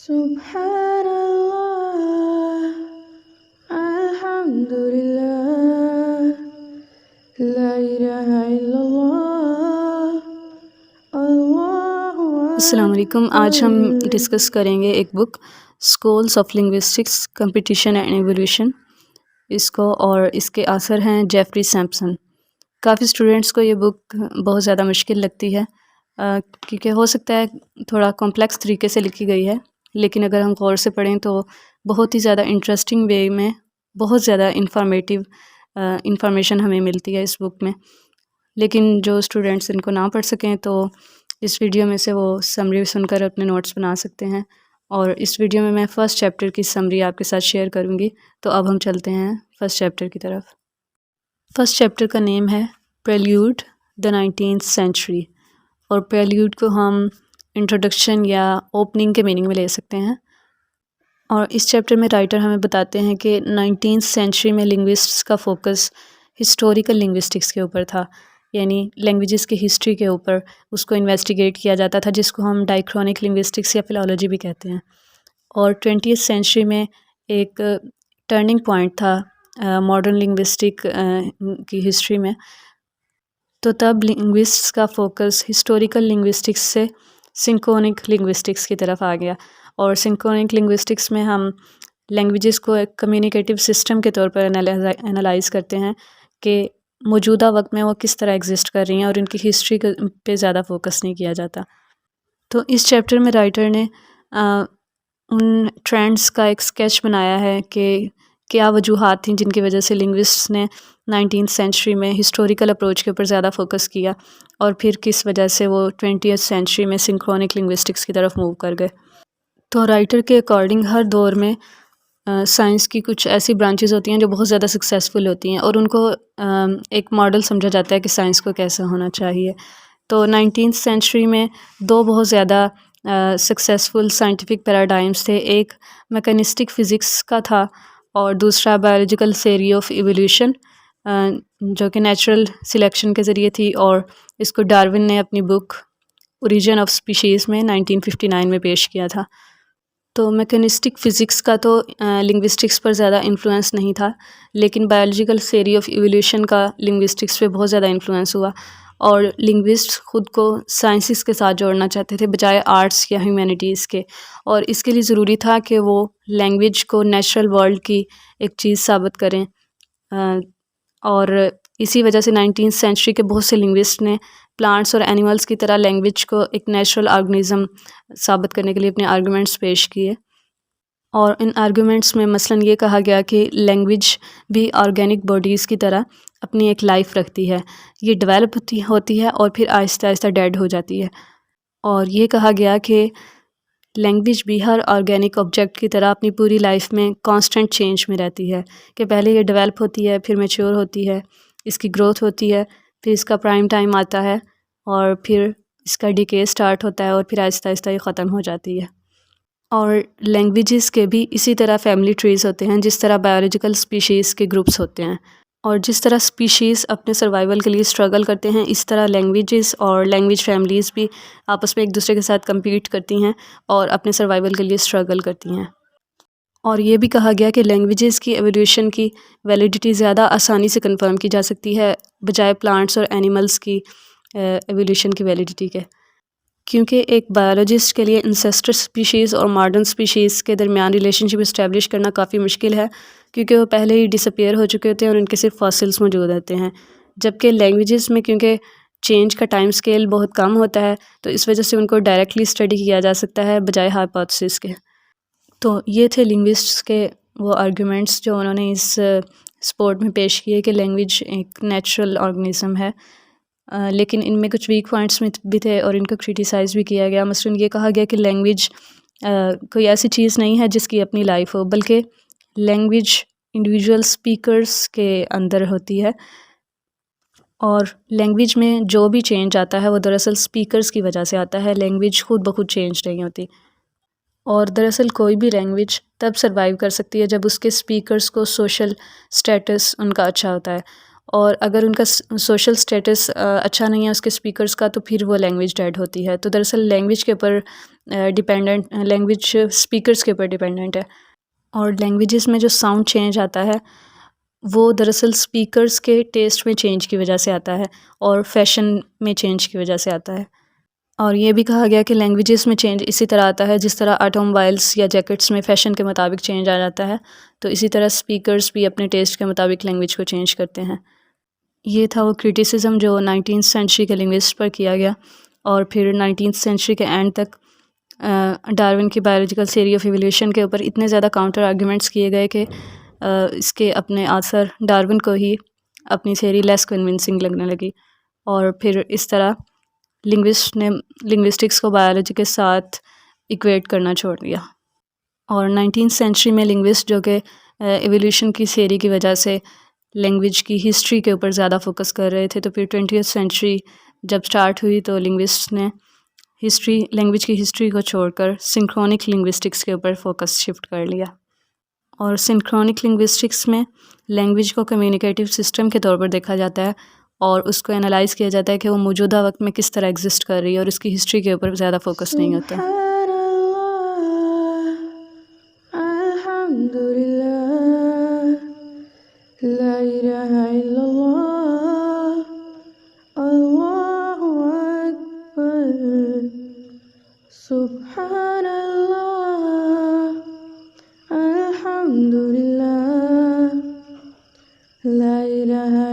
Subhanallah, Alhamdulillah, La ilaha illallah, Allahu السلام علیکم. آج ہم ڈسکس کریں گے ایک book schools of linguistics competition and evolution اس کو، اور اس کے آثر ہیں جیفری سیمپسن. کافی اسٹوڈنٹس کو یہ بک بہت زیادہ مشکل لگتی ہے کیونکہ ہو سکتا ہے تھوڑا کمپلیکس طریقے سے لکھی گئی ہے، لیکن اگر ہم غور سے پڑھیں تو بہت ہی زیادہ انٹرسٹنگ وے میں بہت زیادہ انفارمیشن ہمیں ملتی ہے اس بک میں. لیکن جو اسٹوڈنٹس ان کو نہ پڑھ سکیں تو اس ویڈیو میں سے وہ سمری سن کر اپنے نوٹس بنا سکتے ہیں، اور اس ویڈیو میں فرسٹ چیپٹر کی سمری آپ کے ساتھ شیئر کروں گی. تو اب ہم چلتے ہیں فرسٹ چیپٹر کی طرف. فرسٹ چیپٹر کا نیم ہے پریلیوڈ دا 19th سینچری، اور پریلیوڈ کو ہم انٹروڈکشن یا اوپننگ کے میننگ میں لے سکتے ہیں. اور اس چیپٹر میں رائٹر ہمیں بتاتے ہیں کہ 19th سینچری میں لنگوسٹس کا فوکس ہسٹوریکل لنگوسٹکس کے اوپر تھا، یعنی لینگویجز کی ہسٹری کے اوپر اس کو انویسٹیگیٹ کیا جاتا تھا، جس کو ہم ڈائیکرونک لنگوسٹکس یا فلالوجی بھی کہتے ہیں. اور 20th سینچری میں ایک ٹرننگ پوائنٹ تھا ماڈرن لنگوسٹک کی ہسٹری میں. تو تب لنگوسٹس کا فوکس ہسٹوریکل لنگوسٹکس سے سنکرونک لنگوسٹکس کی طرف آ گیا، اور سنکرونک لنگوسٹکس میں ہم لینگویجز کو ایک کمیونیکیٹیو سسٹم کے طور پر انالائز کرتے ہیں کہ موجودہ وقت میں وہ کس طرح ایگزسٹ کر رہی ہیں، اور ان کی ہسٹری پہ زیادہ فوکس نہیں کیا جاتا. تو اس چیپٹر میں رائٹر نے ان ٹرینڈز کا ایک اسکیچ بنایا ہے کہ کیا وجوہات تھیں جن کی وجہ سے لنگوسٹس نے 19th سینچری میں ہسٹوریکل اپروچ کے اوپر زیادہ فوکس کیا، اور پھر کس وجہ سے وہ 20th سینچری میں سنکرونک لنگوسٹکس کی طرف موو کر گئے. تو رائٹر کے اکارڈنگ ہر دور میں سائنس کی کچھ ایسی برانچز ہوتی ہیں جو بہت زیادہ سکسیزفل ہوتی ہیں، اور ان کو ایک ماڈل سمجھا جاتا ہے کہ سائنس کو کیسا ہونا چاہیے. تو 19th سینچری میں دو بہت زیادہ سکسیزفل سائنٹیفک پیراڈائمز تھے. ایک میکانسٹک فزکس کا تھا، اور دوسرا بایولوجیکل تھیوری آف ایولیوشن جو کہ نیچرل سلیکشن کے ذریعے تھی، اور اس کو ڈارون نے اپنی بک اوریجن آف اسپیشیز میں 1959 میں پیش کیا تھا. تو میکانسٹک فزکس کا تو لنگوسٹکس پر زیادہ انفلوئنس نہیں تھا، لیکن بایولوجیکل تھیوری آف ایولیوشن کا لنگوسٹکس پہ بہت زیادہ انفلوئنس ہوا، اور لنگوسٹ خود کو سائنسز کے ساتھ جوڑنا چاہتے تھے بجائے آرٹس یا ہیومینٹیز کے. اور اس کے لیے ضروری تھا کہ وہ لینگویج کو نیچرل ورلڈ کی ایک چیز ثابت کریں، اور اسی وجہ سے 19th سینچری کے بہت سے لنگوسٹ نے پلانٹس اور اینیملس کی طرح لینگویج کو ایک نیچرل آرگنزم ثابت کرنے کے لیے اپنے آرگومنٹس پیش کیے. اور ان آرگومنٹس میں مثلاً یہ کہا گیا کہ لینگویج بھی آرگینک باڈیز کی طرح اپنی ایک لائف رکھتی ہے، یہ ڈیولپ ہوتی ہے اور پھر آہستہ آہستہ ڈیڈ ہو جاتی ہے. اور یہ کہا گیا کہ لینگویج بھی ہر آرگینک آبجیکٹ کی طرح اپنی پوری لائف میں کانسٹنٹ چینج میں رہتی ہے، کہ پہلے یہ ڈیولپ ہوتی ہے، پھر میچور ہوتی ہے، اس کی گروتھ ہوتی ہے، پھر اس کا پرائم ٹائم آتا ہے، اور پھر اس کا ڈیکے سٹارٹ ہوتا ہے، اور پھر آہستہ آہستہ یہ ختم ہو جاتی ہے. اور لینگویجز کے بھی اسی طرح فیملی ٹریز ہوتے ہیں جس طرح بایولوجیکل سپیشیز کے گروپس ہوتے ہیں، اور جس طرح سپیشیز اپنے سروائیول کے لیے اسٹرگل کرتے ہیں، اس طرح لینگویجز اور لینگویج فیملیز بھی آپس میں ایک دوسرے کے ساتھ کمپیٹ کرتی ہیں اور اپنے سروائیول کے لیے اسٹرگل کرتی ہیں. اور یہ بھی کہا گیا کہ لینگویجز کی ایولیوشن کی ویلیڈیٹی زیادہ آسانی سے کنفرم کی جا سکتی ہے بجائے پلانٹس اور اینیملس کی ایولیوشن کی ویلیڈیٹی کے، کیونکہ ایک بایولوجسٹ کے لیے انسیسٹر سپیشیز اور ماڈرن سپیشیز کے درمیان ریلیشن شپ اسٹیبلش کرنا کافی مشکل ہے، کیونکہ وہ پہلے ہی ڈس اپیئر ہو چکے ہوتے ہیں اور ان کے صرف فاسلز موجود رہتے ہیں. جبکہ لینگویجز میں کیونکہ چینج کا ٹائم اسکیل بہت کم ہوتا ہے، تو اس وجہ سے ان کو ڈائریکٹلی اسٹڈی کیا جا سکتا ہے بجائے ہائپوتھسس کے. تو یہ تھے لنگوسٹس کے وہ آرگومنٹس جو انہوں نے اس سپورٹ میں پیش کیے کہ لینگویج ایک نیچرل آرگنزم ہے، لیکن ان میں کچھ ویک پوائنٹس بھی تھے اور ان کو کریٹیسائز بھی کیا گیا. مثلاً یہ کہا گیا کہ لینگویج کوئی ایسی چیز نہیں ہے جس کی اپنی لائف ہو، بلکہ لینگویج انڈیویژول اسپیکرس کے اندر ہوتی ہے، اور لینگویج میں جو بھی چینج آتا ہے وہ دراصل اسپیکرس کی وجہ سے آتا ہے، لینگویج خود بخود چینج نہیں ہوتی. اور دراصل کوئی بھی لینگویج تب سروائیو کر سکتی ہے جب اس کے اسپیکرس کو سوشل سٹیٹس ان کا اچھا ہوتا ہے، اور اگر ان کا سوشل سٹیٹس اچھا نہیں ہے اس کے اسپیکرس کا تو پھر وہ لینگویج ڈیڈ ہوتی ہے. تو دراصل لینگویج کے اوپر ڈیپینڈنٹ، لینگویج اسپیکرس کے اوپر ڈیپینڈنٹ ہے. اور لینگویجز میں جو ساؤنڈ چینج آتا ہے وہ دراصل اسپیکرس کے ٹیسٹ میں چینج کی وجہ سے آتا ہے اور فیشن میں چینج کی وجہ سے آتا ہے. اور یہ بھی کہا گیا کہ لینگویجز میں چینج اسی طرح آتا ہے جس طرح آٹو موبائلس یا جیکٹس میں فیشن کے مطابق چینج آ جاتا ہے، تو اسی طرح اسپیکرس بھی اپنے ٹیسٹ کے مطابق لینگویج کو چینج کرتے ہیں. یہ تھا وہ کرٹیسزم جو 19th سینچری کے لنگوسٹ پر کیا گیا. اور پھر 19th سینچری کے اینڈ تک ڈارون کی بایولوجیکل تھیوری آف ایولیوشن کے اوپر اتنے زیادہ کاؤنٹر آرگیومنٹس کیے گئے کہ اس کے اپنے آثر ڈارون کو ہی اپنی تھیوری لیس کنونسنگ لگنے لگی. اور پھر اس طرح لنگوسٹ نے لنگوسٹکس کو بایولوجی کے ساتھ ایکویٹ کرنا چھوڑ دیا. اور 19th سینچری میں لنگوسٹ جو کہ ایولیوشن کی تھیوری کی وجہ سے لینگویج کی ہسٹری کے اوپر زیادہ فوکس کر رہے تھے، تو پھر 20th سینچری جب سٹارٹ ہوئی تو لنگوسٹ نے لینگویج کی ہسٹری کو چھوڑ کر سنکرونک لنگوسٹکس کے اوپر فوکس شفٹ کر لیا. اور سنکرونک لنگوسٹکس میں لینگویج کو کمیونیکیٹیو سسٹم کے طور پر دیکھا جاتا ہے اور اس کو انالائز کیا جاتا ہے کہ وہ موجودہ وقت میں کس طرح ایگزسٹ کر رہی ہے، اور اس کی ہسٹری کے اوپر زیادہ فوکس نہیں ہوتا. لا الہ الا اللہ اللہ اکبر سبحان اللہ الحمدللہ لا الہ